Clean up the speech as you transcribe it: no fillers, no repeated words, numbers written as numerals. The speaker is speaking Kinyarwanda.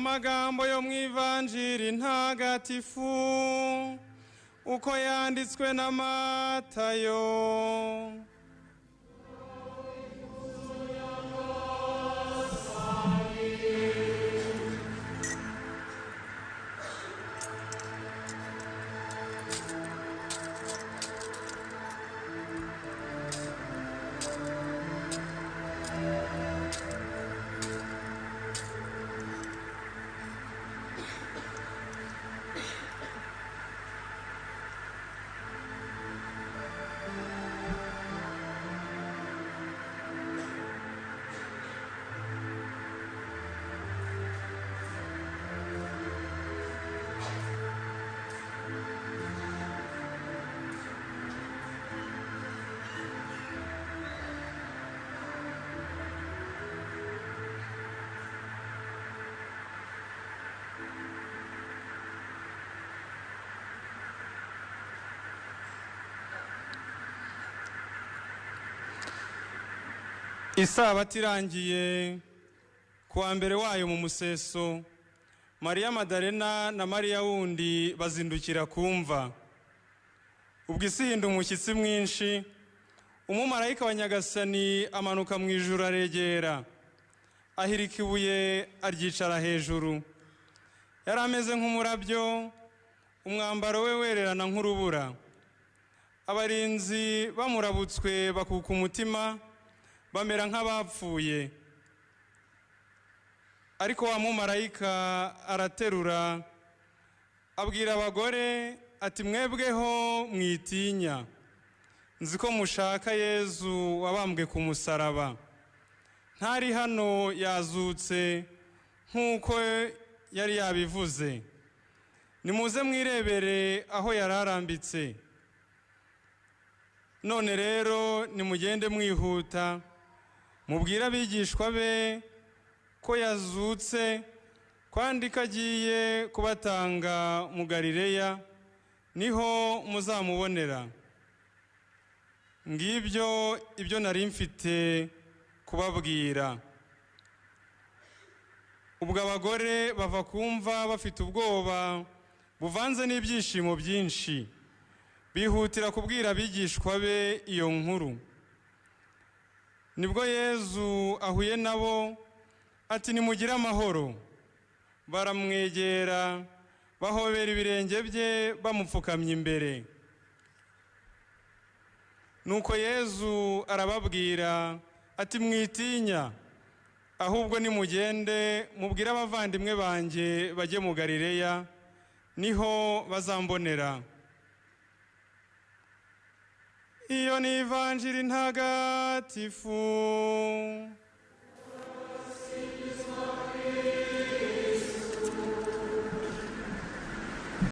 Amagambo yo mu Ivanjiri ntagatifu uko yanditswe na Matayo. Isabato irangiye kuwa mbere wayo mu museso, Mariya Madalena na Mariya wundi bazindukira kumva. Ubwo isi ihinda umushyitsi mwinshi, umumarayika wa Nyagasani amanuka mu ijuru aregera, ahirika ibuye aryicara hejuru. Yari ameze nk'umurabyo, umwambaro we wererana nk'urubura. Abarinzi bamurabutswe bakuka umutima, bamera nk'abapfuye. Ariko wa mumarayika araterura abwira abagore ati, mwebweho mwitinya, nzi ko mushaka Yezu wabambwe ku musaraba. Ntari hano, yazutse nk'uko yari yabivuze. Nimuze mwirebere aho yari arambitse. None rero nimugende mwihuta, mubwire abigishwa be ko yazutse, kandi ko agiye kubatanga mu Galileya, niho muzamubonera. Ngibyo ibyo nari mfite kubabwira. Ubwo abagore bava kumva bafite ubwoba buvanze n'ibyishimo byinshi, bihutira kubwira abigishwa be iyo nkuru. Nibwo Yezu ahuye nabo ati, nimugire amahoro. Baramwegera, bahobera ibirenge bye bamupfukamye imbere. Nuko Yezu arababwira ati, mwitinya, ahubwo nimugende mubwire abavandimwe banjye bajye mu Galileya, niho bazambonera. Iyo ni Ivanjiri ntagatifu.